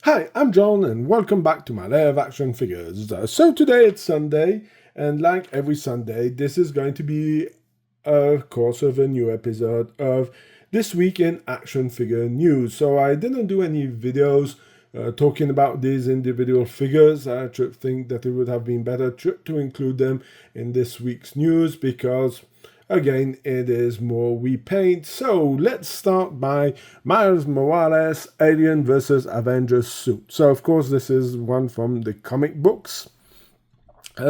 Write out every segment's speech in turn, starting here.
Hi, I'm John and welcome back to my Lair of Action Figures. So today it's Sunday, and like every Sunday, this is going to be of course of a new episode of This Week in Action Figure News. So I didn't do any videos talking about these individual figures. I think that it would have been better to include them in this week's news because again, it is more repaint. So let's start by Miles Morales Alien vs. Avengers suit. So of course this is one from the comic books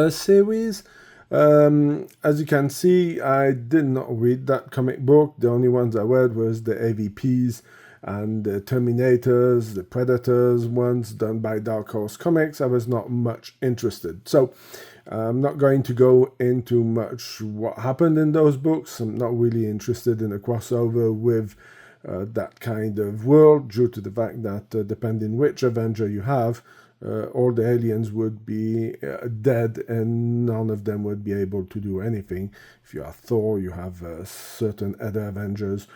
series. As you can see, I did not read that comic book. The only ones I read was the AVPs and the Terminators, the Predators ones done by Dark Horse Comics. I was not much interested. So I'm not going to go into much what happened in those books. I'm not really interested in a crossover with that kind of world due to the fact that depending which Avenger you have, all the aliens would be dead and none of them would be able to do anything. If you are Thor, you have certain other Avengers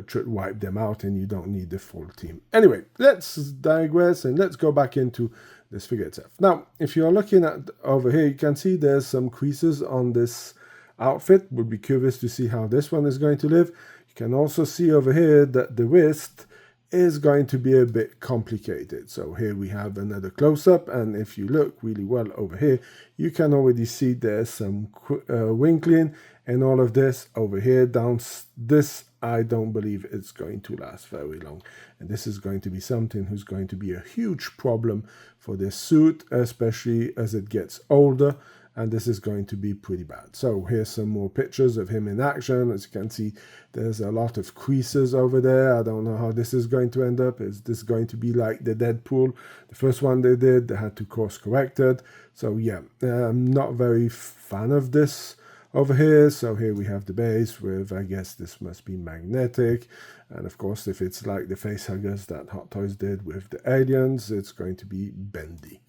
should wipe them out and you don't need the full team. Anyway, let's digress and let's go back into this figure itself. Now, if you're looking at over here, you can see there's some creases on this outfit. Would be curious to see how this one is going to live. You can also see over here that the wrist is going to be a bit complicated. So here we have another close-up, and if you look really well over here, you can already see there's some winkling and all of this over here down this. I don't believe it's going to last very long, and this is going to be something who's going to be a huge problem for this suit, especially as it gets older, and this is going to be pretty bad. So here's some more pictures of him in action. As you can see, there's a lot of creases over there. I don't know how this is going to end up. Is this going to be like the Deadpool? The first one they did, they had to course correct it. So yeah, I'm not very fan of this over here. So here we have the base with, I guess this must be magnetic. And of course, if it's like the face huggers that Hot Toys did with the aliens, it's going to be bendy.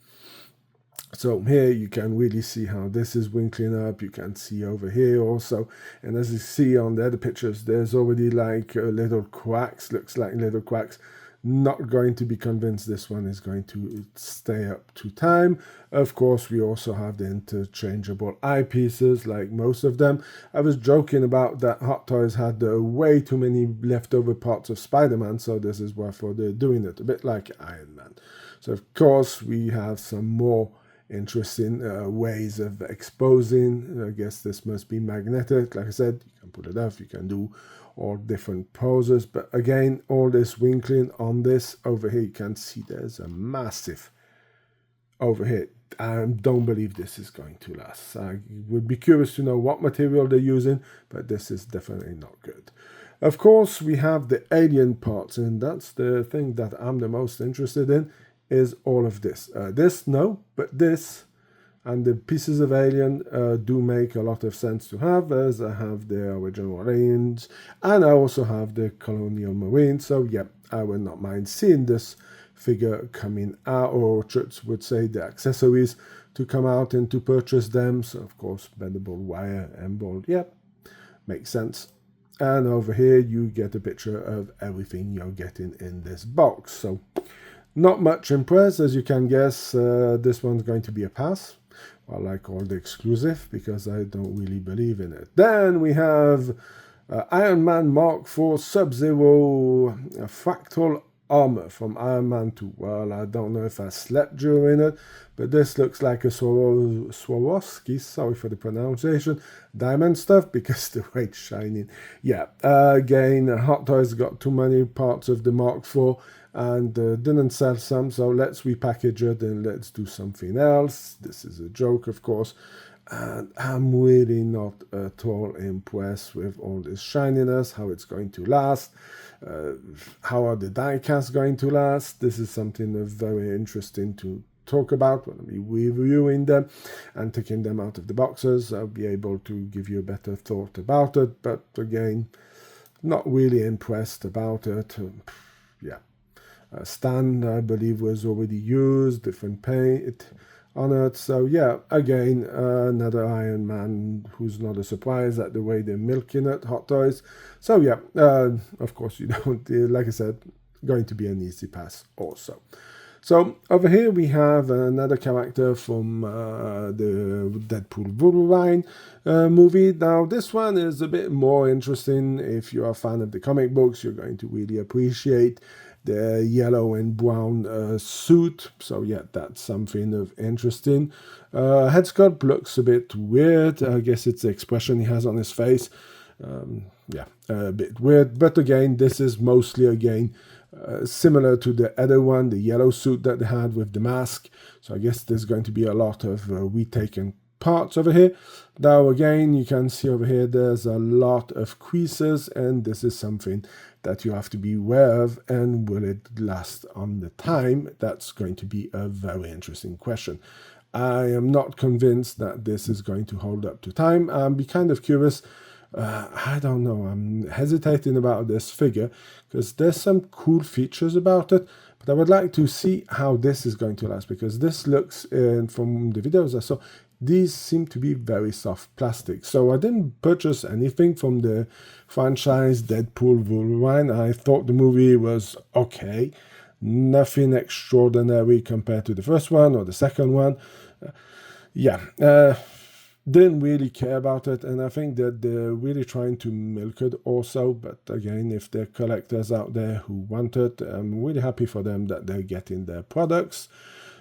So here you can really see how this is winkling up. You can see over here also. And as you see on the other pictures, there's already like little cracks, looks like little cracks. Not going to be convinced this one is going to stay up to time. Of course, we also have the interchangeable eyepieces, like most of them. I was joking about that Hot Toys had way too many leftover parts of Spider-Man, so this is wherefore they're doing it, a bit like Iron Man. So of course, we have some more interesting ways of exposing. I guess this must be magnetic. Like I said, you can put it off, you can do all different poses, but again, all this winkling on this over here, you can see there's a massive over here. I don't believe this is going to last. I would be curious to know what material they're using, but this is definitely not good. Of course, we have the alien parts, and that's the thing that I'm the most interested in, is all of this. This, no, but this and the pieces of alien do make a lot of sense to have, as I have the original aliens, and I also have the colonial marines. So yeah, I would not mind seeing this figure coming out, or Church would say the accessories to come out and to purchase them. So of course, bendable wire, embossed, yeah, makes sense. And over here, you get a picture of everything you're getting in this box. So not much impressed, as you can guess. This one's going to be a pass. I like all the exclusive because I don't really believe in it. Then we have Iron Man Mark IV Sub-Zero Fractal Armor from Iron Man 2. Well, I don't know if I slept during it, but this looks like a Swarovski, sorry for the pronunciation, diamond stuff because the way it's shining. Yeah, again, Hot Toys got too many parts of the Mark IV and didn't sell some, so let's repackage it and let's do something else. This is a joke, of course, and I'm really not at all impressed with all this shininess, how it's going to last, how are the die casts going to last. This is something very interesting to talk about when I'll be reviewing them and taking them out of the boxes. I'll be able to give you a better thought about it, but again, not really impressed about it. Yeah. Stan, I believe, was already used, different paint on it. So yeah, again, another Iron Man who's not a surprise at the way they're milking it, Hot Toys. So yeah, of course, you don't, like I said, going to be an easy pass also. So over here we have another character from the Deadpool Wolverine movie. Now this one is a bit more interesting. If you're a fan of the comic books, you're going to really appreciate the yellow and brown suit. So yeah, that's something of interesting. Head sculpt looks a bit weird. I guess it's the expression he has on his face. Yeah, a bit weird. But again, this is mostly, again, similar to the other one, the yellow suit that they had with the mask. So I guess there's going to be a lot of retaken parts over here. Now again, you can see over here there's a lot of creases, and this is something that you have to be aware of. And will it last on the time? That's going to be a very interesting question. I am not convinced that this is going to hold up to time. I'm be kind of curious. I don't know, I'm hesitating about this figure because there's some cool features about it, but I would like to see how this is going to last, because this looks, from the videos I saw, these seem to be very soft plastic. So I didn't purchase anything from the franchise Deadpool Wolverine. I thought the movie was okay, nothing extraordinary compared to the first one or the second one. Didn't really care about it, and I think that they're really trying to milk it also. But again, if there are collectors out there who want it, I'm really happy for them that they're getting their products.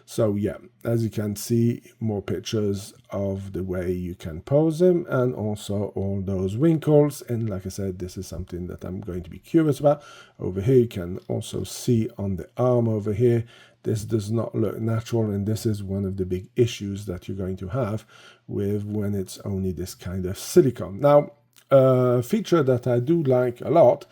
So yeah, as you can see, more pictures of the way you can pose them, and also all those wrinkles. And like I said, this is something that I'm going to be curious about. Over here, you can also see on the arm over here, this does not look natural, and this is one of the big issues that you're going to have with when it's only this kind of silicone. Now, a feature that I do like a lot,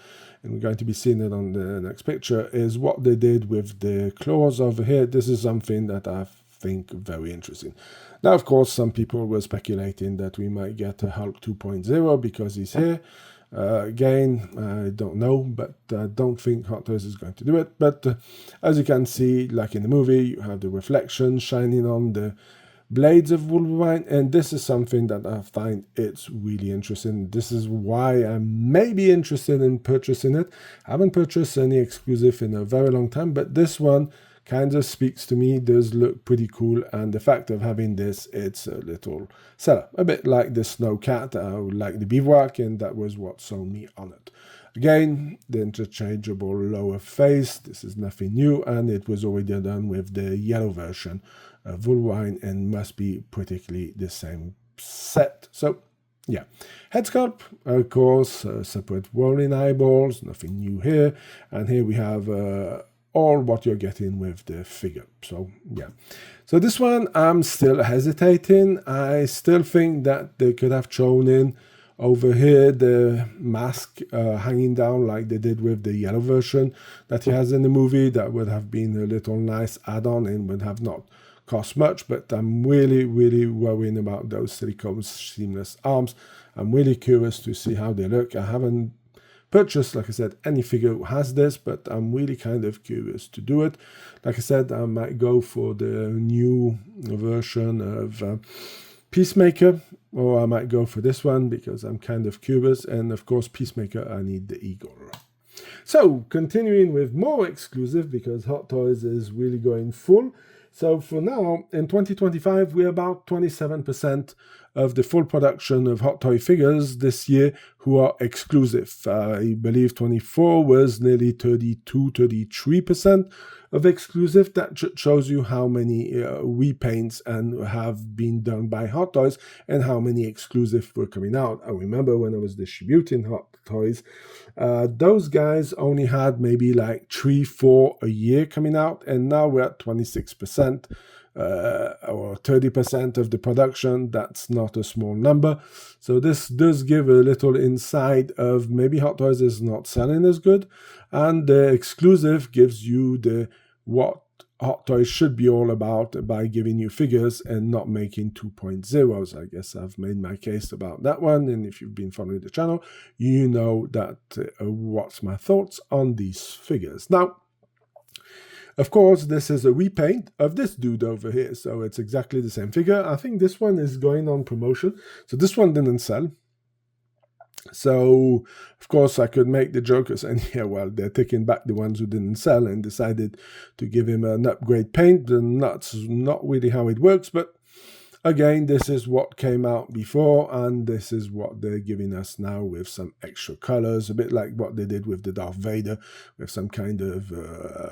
and we're going to be seeing it on the next picture, is what they did with the claws over here. This is something that I think very interesting. Now, of course, some people were speculating that we might get a Hulk 2.0 because he's here. Again, I don't know, but I don't think Hot Toys is going to do it. But as you can see, like in the movie, you have the reflection shining on the blades of Wolverine, and this is something that I find it's really interesting. This is why I may be interested in purchasing it. I haven't purchased any exclusive in a very long time, but this one kind of speaks to me, does look pretty cool, and the fact of having this, it's a little seller. A bit like the Snow Cat, like the Bivouac, and that was what sold me on it. Again, the interchangeable lower face, this is nothing new, and it was already done with the yellow version of Wolverine, and must be practically the same set. So yeah, head sculpt, of course, separate rolling eyeballs, nothing new here, and here we have all what you're getting with the figure. So yeah, so this one I'm still hesitating. I still think that they could have thrown in over here the mask hanging down like they did with the yellow version that he has in the movie. That would have been a little nice add-on and would have not cost much, but I'm really worrying about those silicone seamless arms. I'm really curious to see how they look. I haven't purchased, like I said, any figure who has this, but I'm really kind of curious to do it. Like I said, I might go for the new version of Peacemaker, or I might go for this one because I'm kind of curious. And of course, Peacemaker, I need the Eagle. So continuing with more exclusive, because Hot Toys is really going full. So for now, in 2025, we're about 27% of the full production of Hot Toy figures this year who are exclusive. I believe 24 was nearly 33% of exclusive. That shows you how many repaints and have been done by Hot Toys and how many exclusive were coming out. I remember when I was distributing Hot Toys, those guys only had maybe like 3-4 a year coming out, and now we're at 26%. Or 30% of the production. That's not a small number. So this does give a little insight of maybe Hot Toys is not selling as good, and the exclusive gives you the what Hot Toys should be all about by giving you figures and not making 2.0s. I guess I've made my case about that one, and if you've been following the channel, you know that what's my thoughts on these figures. Now, of course, this is a repaint of this dude over here, so it's exactly the same figure. I think this one is going on promotion, so this one didn't sell. So, of course, I could make the joke saying, yeah, well, they're taking back the ones who didn't sell and decided to give him an upgrade paint. And that's not really how it works. But again, this is what came out before, and this is what they're giving us now with some extra colors, a bit like what they did with the Darth Vader, with some kind of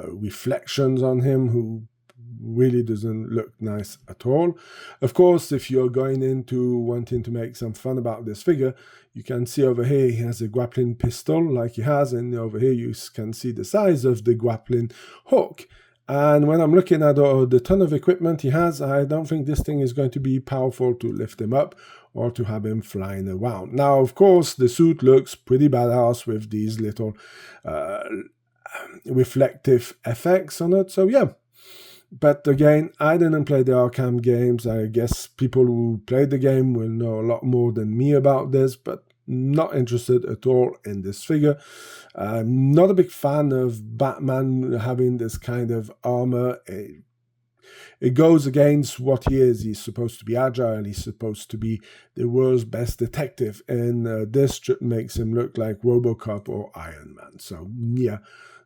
reflections on him, who really doesn't look nice at all. Of course, if you're going into wanting to make some fun about this figure, you can see over here he has a grappling pistol like he has, and over here you can see the size of the grappling hook. And when I'm looking at the ton of equipment he has, I don't think this thing is going to be powerful to lift him up or to have him flying around. Now, of course, the suit looks pretty badass with these little reflective effects on it. So yeah. But again, I didn't play the Arkham games. I guess people who played the game will know a lot more than me about this, but not interested at all in this figure. I'm not a big fan of Batman having this kind of armor. It goes against what he is. He's supposed to be agile. He's supposed to be the world's best detective. And this makes him look like RoboCop or Iron Man. So, yeah.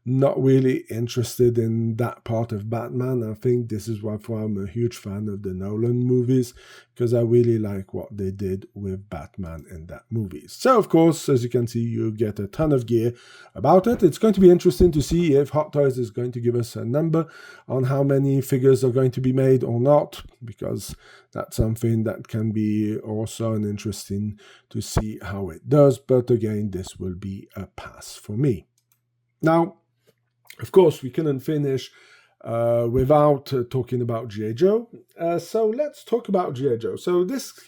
Not really interested in that part of Batman. I think this is why I'm a huge fan of the Nolan movies, because I really like what they did with Batman in that movie. So, of course, as you can see, you get a ton of gear about it. It's going to be interesting to see if Hot Toys is going to give us a number on how many figures are going to be made or not, because that's something that can be also an interesting to see how it does. But again, this will be a pass for me. Now, of course, we couldn't finish without talking about G.I. Joe. So let's talk about G.I. Joe. So this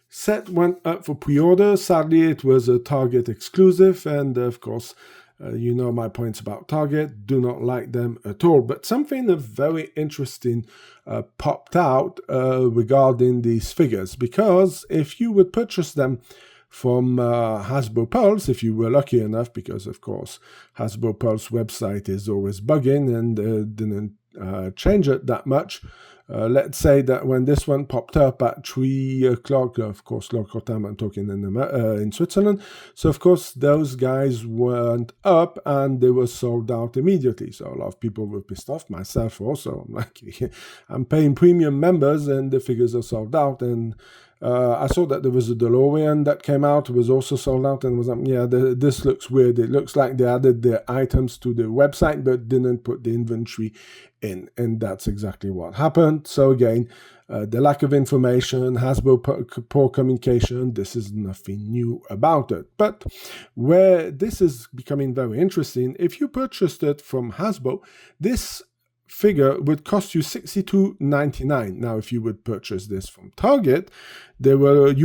set went up for pre-order. Sadly, it was a Target exclusive. And of course, you know my points about Target. Do not like them at all. But something very interesting popped out regarding these figures. Because if you would purchase them from Hasbro Pulse, if you were lucky enough, because of course Hasbro Pulse website is always bugging and didn't change it that much. Let's say that when this one popped up at 3 o'clock, of course local time, I'm talking in Switzerland, so of course those guys went up and they were sold out immediately. So a lot of people were pissed off, myself also. I'm like, I'm paying premium members and the figures are sold out. And I saw that there was a DeLorean that came out. It was also sold out, and was like, yeah, this looks weird. It looks like they added the items to the website but didn't put the inventory in, and that's exactly what happened. So again, the lack of information, Hasbro poor communication, this is nothing new about it. But where this is becoming very interesting, if you purchased it from Hasbro, this figure would cost you $62.99. Now, if you would purchase this from Target, you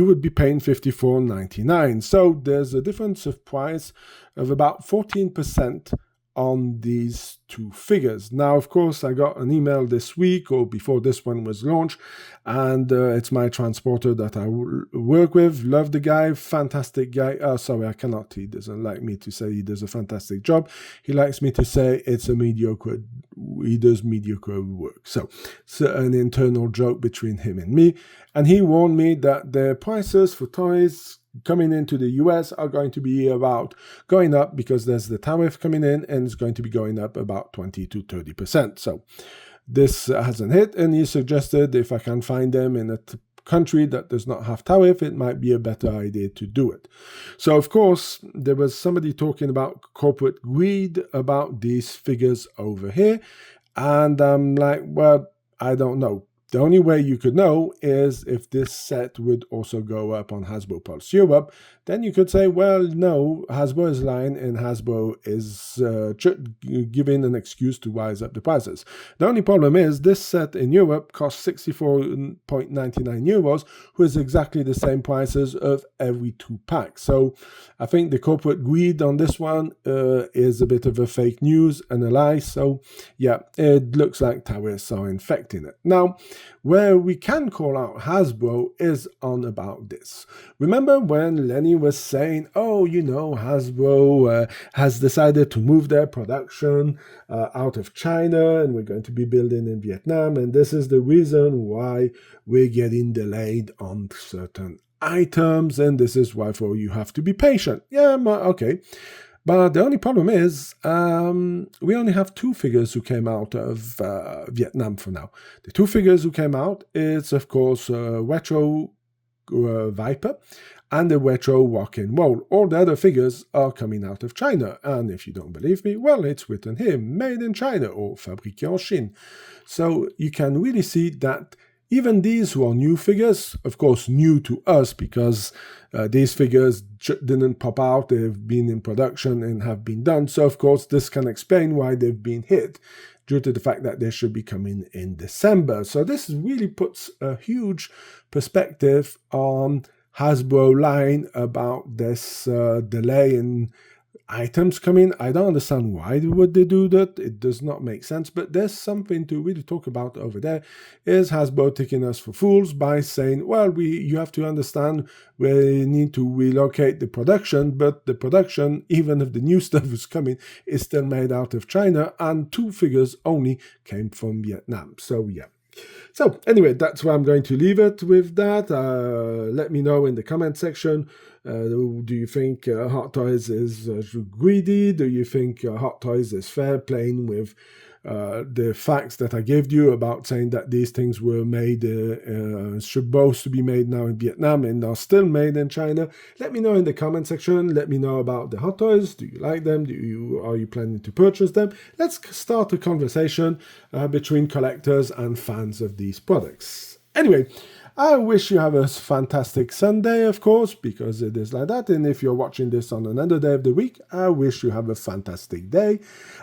would be paying $54.99. So there's a difference of price of about 14% on these two figures. Now, of course, I got an email this week or before this one was launched, and it's my transporter that I work with. Love the guy, fantastic guy. Sorry, I cannot. He doesn't like me to say he does a fantastic job. He likes me to say it's a mediocre. He does mediocre work. So it's an internal joke between him and me. And he warned me that the prices for toys coming into the US are going to be about going up because there's the tariff coming in, and it's going to be going up about 20 to 30%. So this hasn't hit, and he suggested if I can find them in a country that does not have tariff, it might be a better idea to do it. So of course there was somebody talking about corporate greed about these figures over here, and I'm like, well, I don't know. The only way you could know is if this set would also go up on Hasbro Pulse Europe. Then you could say, well, no, Hasbro is lying and Hasbro is giving an excuse to rise up the prices. The only problem is this set in Europe costs 64.99 euros, which is exactly the same prices of every 2 packs. So I think the corporate greed on this one is a bit of a fake news and a lie. So yeah, it looks like tariffs are infecting it. Now, where we can call out Hasbro is on about this. Remember when Lenny was saying, oh, you know, Hasbro has decided to move their production out of China, and we're going to be building in Vietnam, and this is the reason why we're getting delayed on certain items, and this is why for you have to be patient. Yeah, okay. But the only problem is we only have 2 figures who came out of Vietnam for now. The 2 figures who came out is, of course, Retro Viper and the Retro Walk-In Wall. All the other figures are coming out of China. And if you don't believe me, well, it's written here, made in China or fabriqué en Chine. So you can really see that even these were new figures, of course new to us because these figures didn't pop out, they've been in production and have been done. So of course this can explain why they've been hit due to the fact that they should be coming in December. So this really puts a huge perspective on Hasbro line about this delay in items coming. I don't understand why would they do that. It does not make sense, but there's something to really talk about over there. Is Hasbro taking us for fools by saying, well, you have to understand we need to relocate the production, but the production, even if the new stuff is coming, is still made out of China, and 2 figures only came from Vietnam. So yeah. So anyway, that's where I'm going to leave it with that. Let me know in the comment section. Do you think Hot Toys is greedy? Do you think Hot Toys is fair playing with the facts that I gave you about saying that these things were made, supposed to be made now in Vietnam and are still made in China? Let me know in the comment section. Let me know about the Hot Toys. Do you like them? Are you planning to purchase them? Let's start a conversation between collectors and fans of these products. Anyway, I wish you have a fantastic Sunday, of course, because it is like that. And if you're watching this on another day of the week, I wish you have a fantastic day.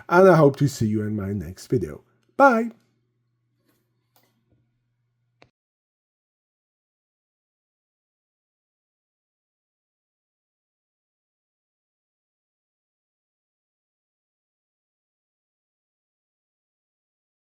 And I hope to see you in my next video. Bye!